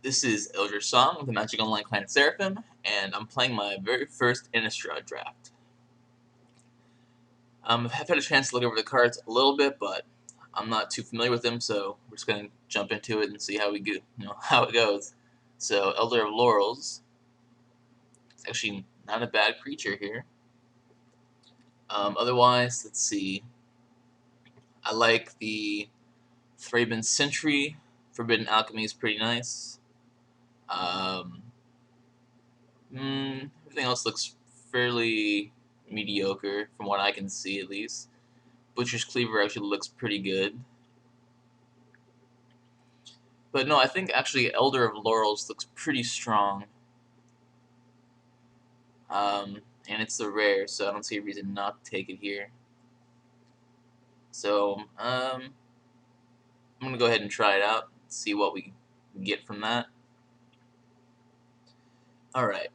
This is Elder Song of the Magic Online Clan Seraphim, and I'm playing my very first Innistrad draft. I've had a chance to look over the cards a little bit, but I'm not too familiar with them, so we're just going to jump into it and see how we go, how it goes. So, Elder of Laurels, it's actually not a bad creature here. Otherwise, let's see. I like the Thraben Sentry. Forbidden Alchemy is pretty nice. Everything else looks fairly mediocre from what I can see, at least. Butcher's Cleaver actually looks pretty good. But no, I think actually Elder of Laurels looks pretty strong. And it's the rare, so I don't see a reason not to take it here. So, I'm going to go ahead and try it out, see what we get from that. Alright.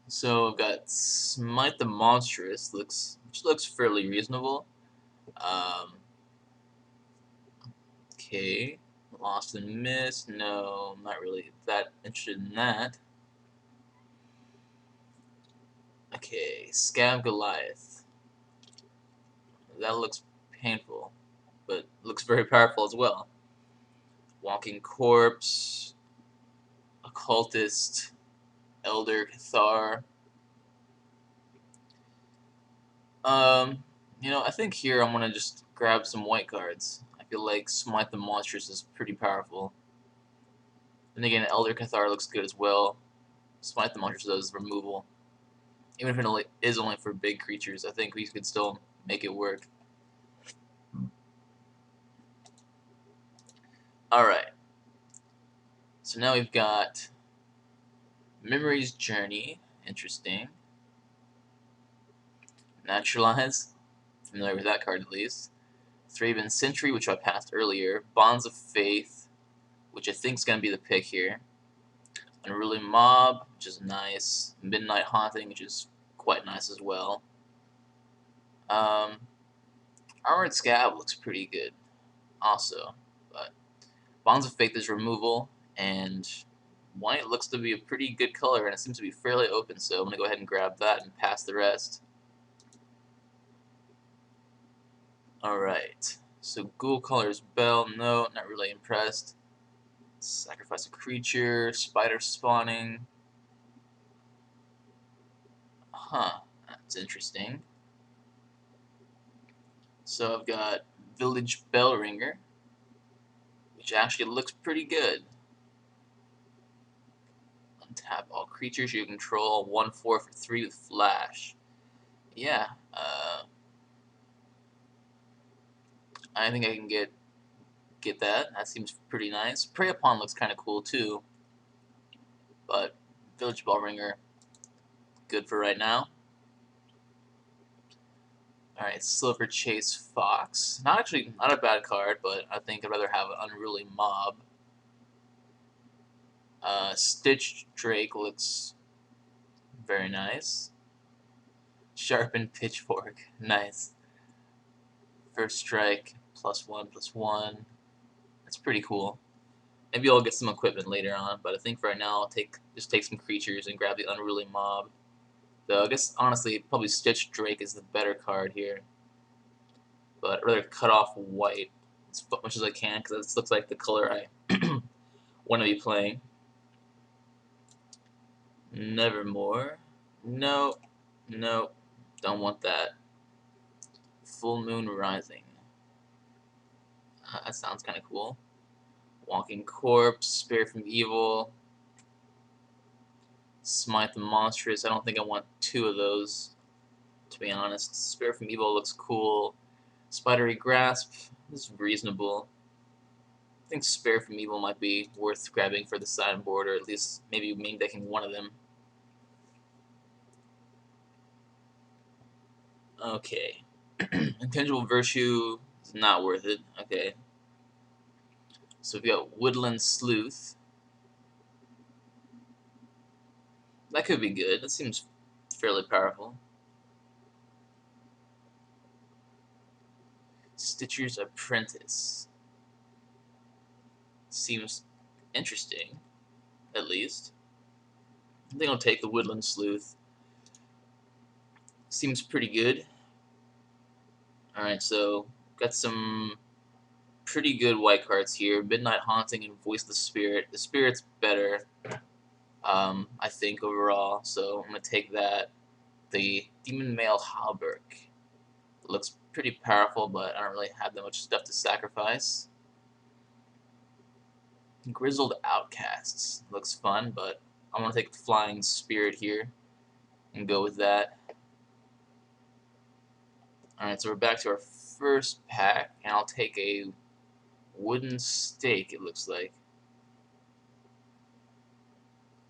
So I've got Smite the Monstrous, which looks fairly reasonable. Okay. Lost and Missed. No, I'm not really that interested in that. Okay, Scab Goliath. That looks painful, but looks very powerful as well. Walking Corpse, Occultist, Elder Cathar. I think here I'm gonna just grab some white cards. I feel like Smite the Monstrous is pretty powerful. And again, Elder Cathar looks good as well. Smite the Monstrous does removal. Even if it is only for big creatures, I think we could still make it work. Alright. So now we've got Memory's Journey. Interesting. Naturalize. Familiar with that card at least. Thraben Sentry, which I passed earlier. Bonds of Faith, which I think is going to be the pick here. Unruly Mob, which is nice. Midnight Haunting, which is quite nice as well. Armored Scab looks pretty good also, but Bonds of Faith is removal, and white looks to be a pretty good color, and it seems to be fairly open, so I'm going to go ahead and grab that and pass the rest. Alright, so Ghoul Caller's Bell, no, not really impressed. Sacrifice a creature, Spider Spawning. Huh, that's interesting. So I've got Village Bell Ringer, which actually looks pretty good. Untap all creatures you control, 1/4 for 3 with Flash. Yeah, I think I can get that. That seems pretty nice. Prey Upon looks kind of cool too, but Village Bell Ringer, good for right now. Alright, Silver Chase Fox. Not a bad card, but I think I'd rather have an Unruly Mob. Stitched Drake looks very nice. Sharpened Pitchfork, nice. First Strike, +1/+1. That's pretty cool. Maybe I'll get some equipment later on, but I think for right now I'll just take some creatures and grab the Unruly Mob. Though I guess honestly, probably Stitched Drake is the better card here. But I'd rather cut off white as much as I can, because this looks like the color I want to be playing. Nevermore. No, no, don't want that. Full Moon Rising. That sounds kind of cool. Walking Corpse, Spirit from Evil, Smite the Monstrous. I don't think I want 2 of those, to be honest. Spirit from Evil looks cool. Spidery Grasp is reasonable. I think Spirit from Evil might be worth grabbing for the sideboard, or at least maybe main decking one of them. Okay. Intangible Virtue is not worth it. Okay. So we've got Woodland Sleuth. That could be good. That seems fairly powerful. Stitcher's Apprentice. Seems interesting, at least. I think I'll take the Woodland Sleuth. Seems pretty good. Alright, so got some pretty good white cards here. Midnight Haunting and Voice the Spirit. The Spirit's better, I think, overall, so I'm going to take that. The Demon Male Halberg looks pretty powerful, but I don't really have that much stuff to sacrifice. Grizzled Outcasts looks fun, but I'm going to take the Flying Spirit here and go with that. Alright, so we're back to our first pack, and I'll take a Wooden Stake, it looks like.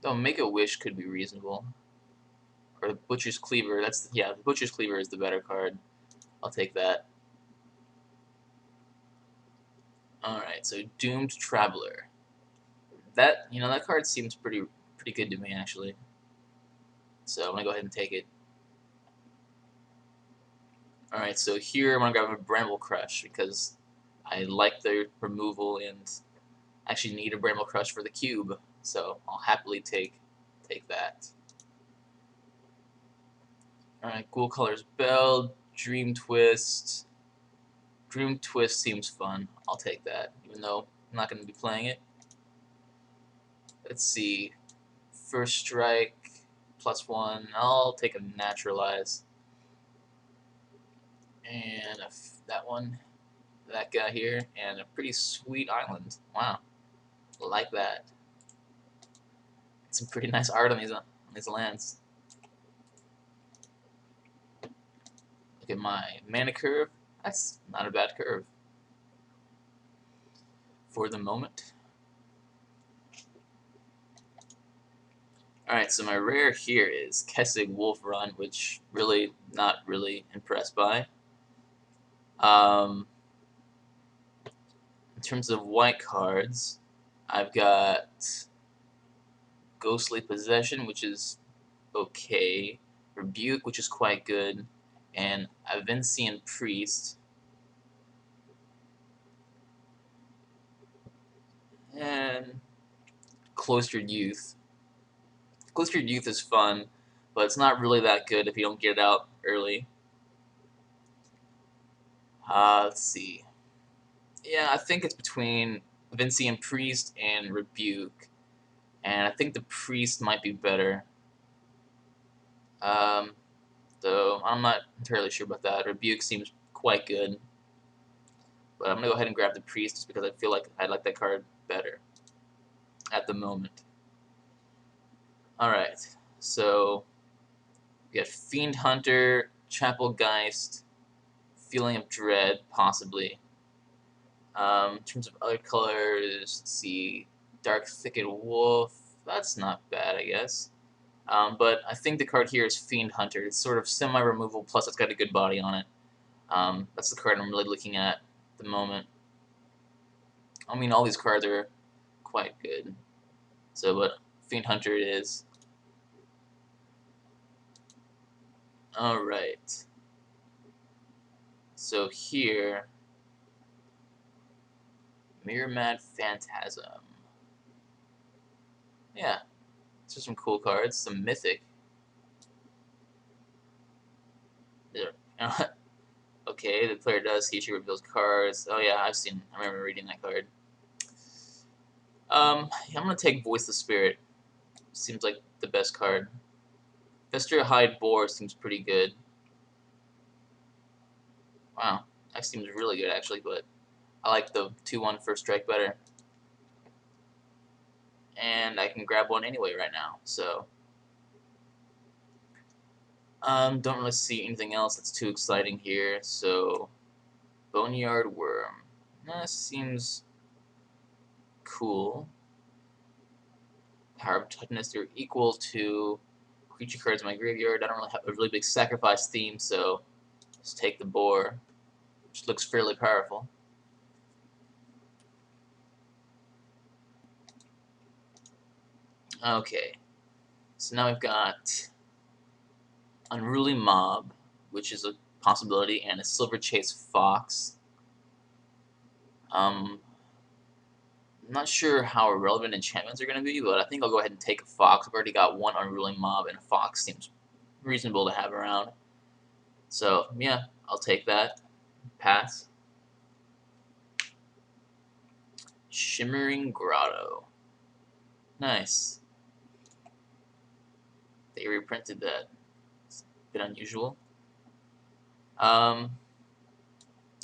Though Make-A-Wish could be reasonable. Or the Butcher's Cleaver, the Butcher's Cleaver is the better card. I'll take that. Alright, so Doomed Traveler. That card seems pretty good to me, actually. So I'm gonna go ahead and take it. Alright, so here I'm gonna grab a Bramble Crush because I like the removal and actually need a Bramble Crush for the cube, so I'll happily take that. Alright, Ghoul Colors Bell, Dream Twist. Dream Twist seems fun. I'll take that, even though I'm not going to be playing it. Let's see. First Strike, +1. I'll take a Naturalize. And that one, that guy here, and a pretty sweet island. Wow. I like that. Some pretty nice art on these lands. Look at my mana curve. That's not a bad curve for the moment. Alright, so my rare here is Kessig Wolf Run, which really not really impressed by. In terms of white cards, I've got Ghostly Possession, which is okay, Rebuke, which is quite good, and Avencian Priest. And Cloistered Youth. Cloistered Youth is fun, but it's not really that good if you don't get it out early. Let's see. Yeah, I think it's between Avencian Priest and Rebuke, and I think the Priest might be better. Though I'm not entirely sure about that. Rebuke seems quite good, but I'm gonna go ahead and grab the Priest just because I feel like I like that card better at the moment. Alright, so we got Fiend Hunter, Chapel Geist, Feeling of Dread, possibly. In terms of other colors, let's see, Dark Thicket Wolf, that's not bad, I guess. But I think the card here is Fiend Hunter. It's sort of semi-removal, plus it's got a good body on it. That's the card I'm really looking at the moment. I mean, all these cards are quite good. So, but Fiend Hunter it is. Alright. So here, Mirror Mad Phantasm. Yeah, these are some cool cards. Some Mythic. Okay, the player does. He reveals cards. Oh yeah, I remember reading that card. Yeah, I'm gonna take Voice the Spirit. Seems like the best card. Vesture Hide Boar seems pretty good. Wow, that seems really good actually, but I like the 2/1 First Strike better. And I can grab one anyway right now, so don't really see anything else that's too exciting here. So Boneyard Worm, that seems cool. Power of Toughness, they're equal to creature cards in my graveyard. I don't really have a really big sacrifice theme, so just take the boar, which looks fairly powerful. Okay, so now we've got Unruly Mob, which is a possibility, and a Silver Chase Fox. I'm not sure how relevant enchantments are going to be, but I think I'll go ahead and take a fox. I've already got one unruly mob, and a fox seems reasonable to have around. So, yeah, I'll take that. Pass. Shimmering Grotto. Nice. They reprinted that. It's a bit unusual.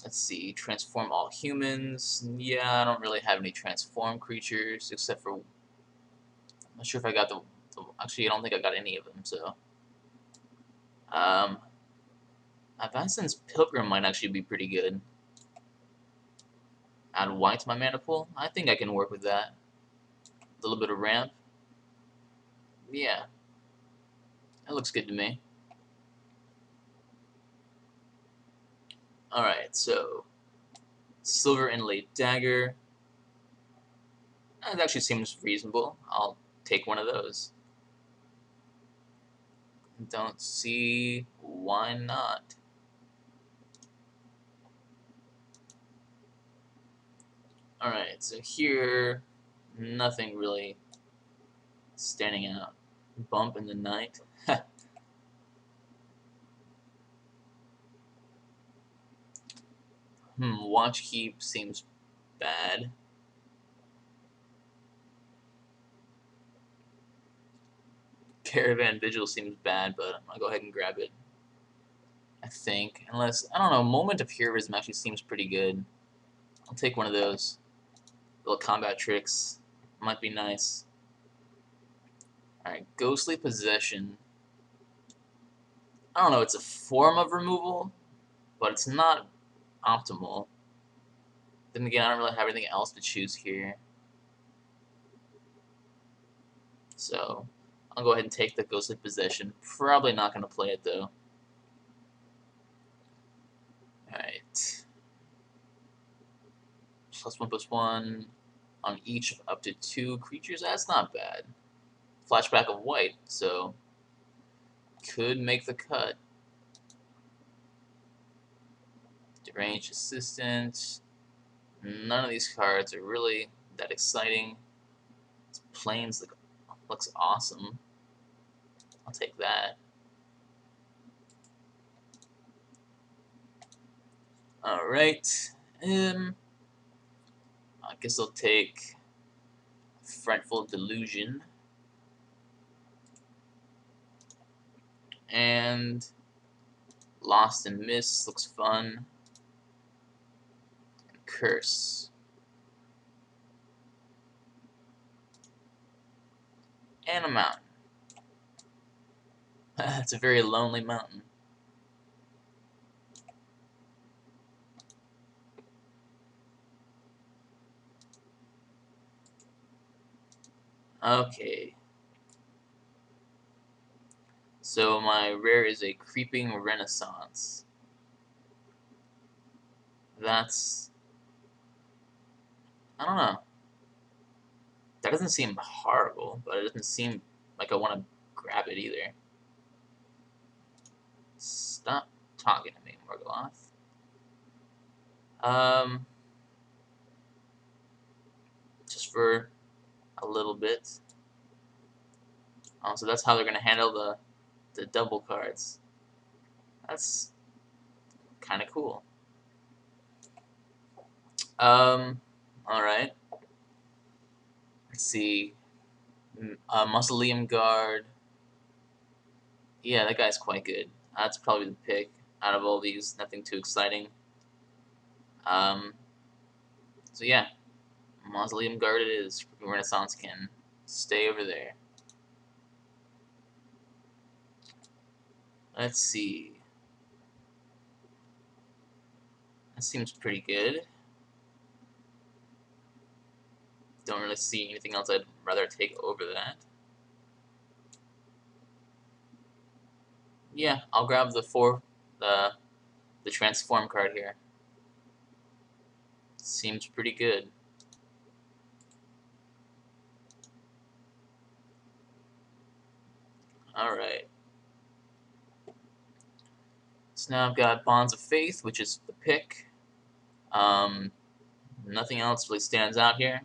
Let's see. Transform all humans. Yeah, I don't really have any transform creatures, except for... I'm not sure if I got actually, I don't think I got any of them, so... Advance's Pilgrim might actually be pretty good. Add white to my mana pool? I think I can work with that. A little bit of ramp. Yeah. That looks good to me. Alright, so... Silver Inlaid Dagger. That actually seems reasonable. I'll take one of those. Don't see why not. Alright, so here, nothing really standing out. Bump in the night. Watch Keep seems bad. Caravan Vigil seems bad, but I'm gonna go ahead and grab it. I think. Unless, I don't know, Moment of Heroism actually seems pretty good. I'll take one of those. Little combat tricks. Might be nice. Alright, Ghostly Possession. I don't know, it's a form of removal, but it's not optimal. Then again, I don't really have anything else to choose here. So, I'll go ahead and take the Ghostly Possession. Probably not going to play it, though. Alright. +1/+1 on each of up to 2 creatures. That's not bad. Flashback of white, so could make the cut. Deranged Assistant. None of these cards are really that exciting. This Plains looks awesome. I'll take that. Alright. I guess I'll take Fretful Delusion. And Lost and Miss looks fun. And Curse. And a mountain. It's a very lonely mountain. Okay. So my rare is a Creeping Renaissance. That's... I don't know. That doesn't seem horrible, but it doesn't seem like I want to grab it either. Stop talking to me, Morgoloth. Just for a little bit. So that's how they're going to handle the double cards. That's kind of cool. Alright. Let's see. Mausoleum Guard. Yeah, that guy's quite good. That's probably the pick out of all these. Nothing too exciting. So yeah, Mausoleum Guard it is. Renaissance can stay over there. Let's see. That seems pretty good. Don't really see anything else I'd rather take over that. Yeah, I'll grab the transform card here. Seems pretty good. Alright. So now I've got Bonds of Faith, which is the pick. Nothing else really stands out here.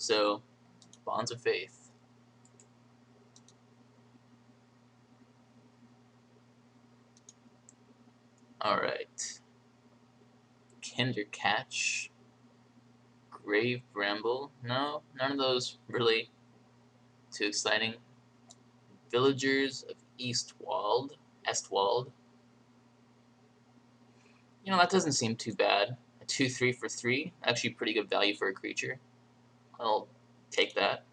So, Bonds of Faith. Alright. Kinder Catch. Grave Bramble. No, none of those really too exciting. Villagers of Estwald. You know, that doesn't seem too bad. A 2/3 for 3. Actually pretty good value for a creature. I'll take that.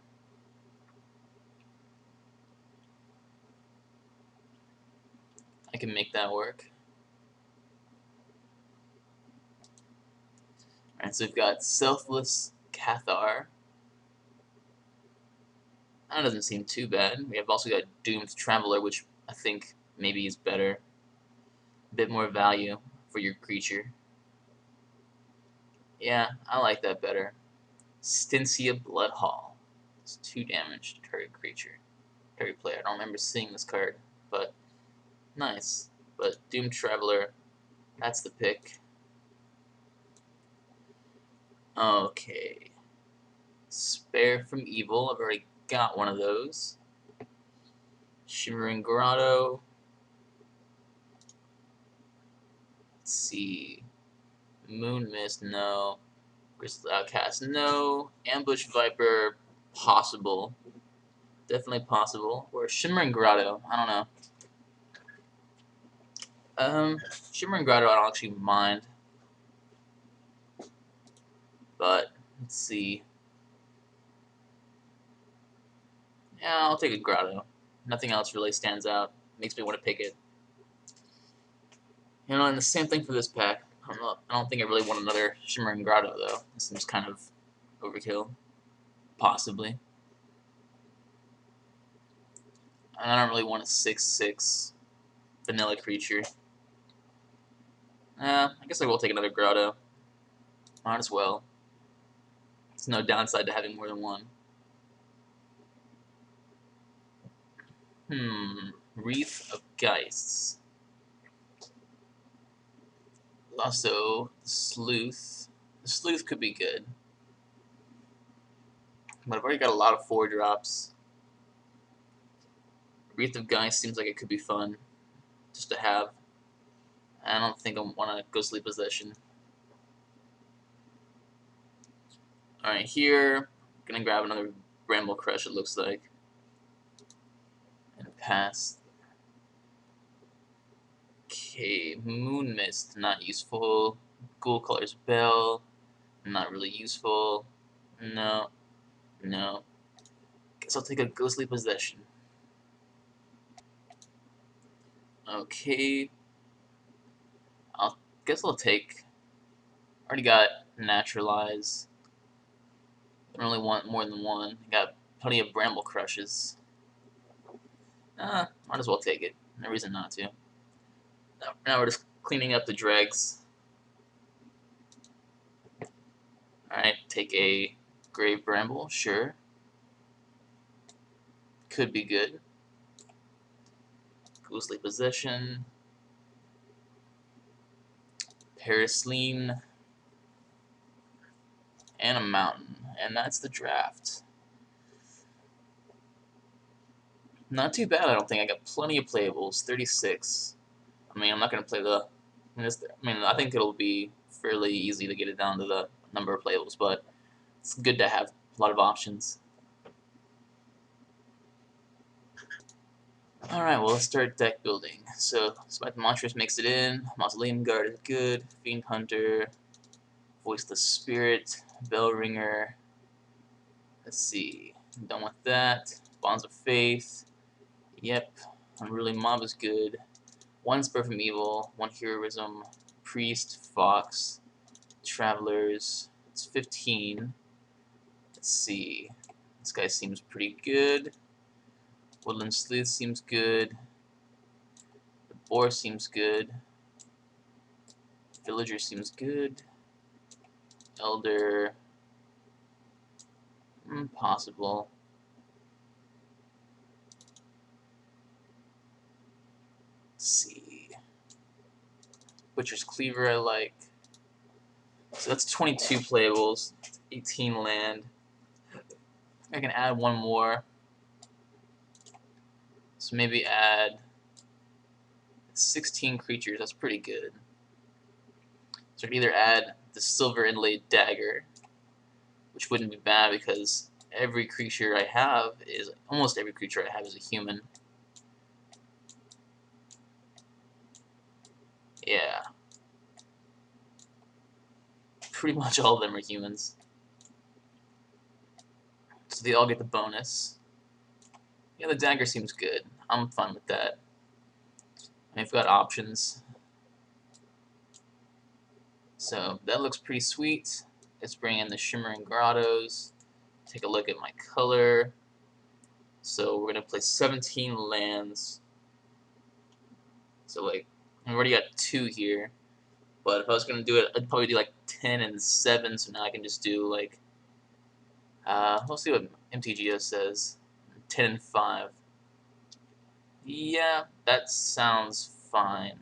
I can make that work. Alright, so we've got Selfless Cathar. That doesn't seem too bad. We have also got Doomed Traveler, which I think maybe is better. A bit more value for your creature. Yeah, I like that better. Stincia Bloodhaul. It's 2 damage to target creature. Target player. I don't remember seeing this card, but nice. But Doomed Traveler, that's the pick. Okay. Spare from Evil. I've already got one of those. Shimmering Grotto. Let's see. Moon Mist, no. Crystal Outcast, no. Ambush Viper, possible. Definitely possible. Or Shimmering Grotto, I don't know. Shimmering Grotto I don't actually mind. But, let's see. Yeah, I'll take a Grotto. Nothing else really stands out. Makes me want to pick it. You know, and the same thing for this pack. I don't think I really want another Shimmering Grotto, though. This seems kind of overkill. Possibly. I don't really want a 6/6 vanilla creature. I guess I will take another Grotto. Might as well. There's no downside to having more than one. Wreath of Geists. Also, Sleuth. The Sleuth could be good. But I've already got a lot of 4-drops. Wreath of Geists seems like it could be fun just to have. I don't think I want to Ghostly Possession. Alright, here, gonna grab another Bramble Crush, it looks like. And pass. Okay, Moon Mist, not useful. Ghoul Color's Bell, not really useful. No. Guess I'll take a Ghostly Possession. Okay. Guess I'll take. Already got Naturalize. Don't really want more than one. Got plenty of Bramble Crushes. Might as well take it. No reason not to. Now we're just cleaning up the dregs. Alright, take a Grave Bramble, sure. Could be good. Ghostly Possession. Parasleen. And a Mountain. And that's the draft. Not too bad, I don't think. I got plenty of playables. 36. I mean, I'm not going to play the... I think it'll be fairly easy to get it down to the number of playables, but it's good to have a lot of options. Alright, well, let's start deck building. So, Smite the Monstrous makes it in. Mausoleum Guard is good. Fiend Hunter. Voice the Spirit. Bell Ringer. Let's see. I'm done with that. Bonds of Faith. Yep. Unruly Mob is good. 1 Spur from Evil. 1 Heroism. Priest. Fox. Travelers. It's 15. Let's see. This guy seems pretty good. Woodland Sleuth seems good. The Boar seems good. Villager seems good. Elder. Possible. Let's see. Butcher's Cleaver I like. So that's 22 playables. 18 land. I can add one more. So maybe add 16 creatures. That's pretty good. So I can either add the silver inlaid dagger, which wouldn't be bad because every creature I have is almost every creature I have is a human. Yeah, pretty much all of them are humans. So they all get the bonus. Yeah, the dagger seems good. I'm fine with that. I've got options. So that looks pretty sweet. Let's bring in the Shimmering Grottos. Take a look at my color. So we're gonna play 17 lands. So like, I've already got 2 here. But if I was gonna do it, I'd probably do like 10 and 7. So now I can just do like, we'll see what MTGO says. 10 and 5. Yeah, that sounds fine.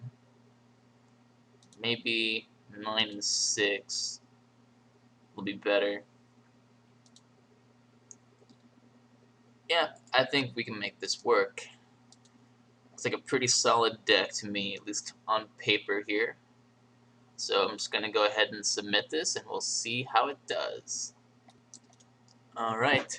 Maybe 9 and 6 will be better. Yeah, I think we can make this work. Looks like a pretty solid deck to me, at least on paper here. So I'm just going to go ahead and submit this, and we'll see how it does. Alright,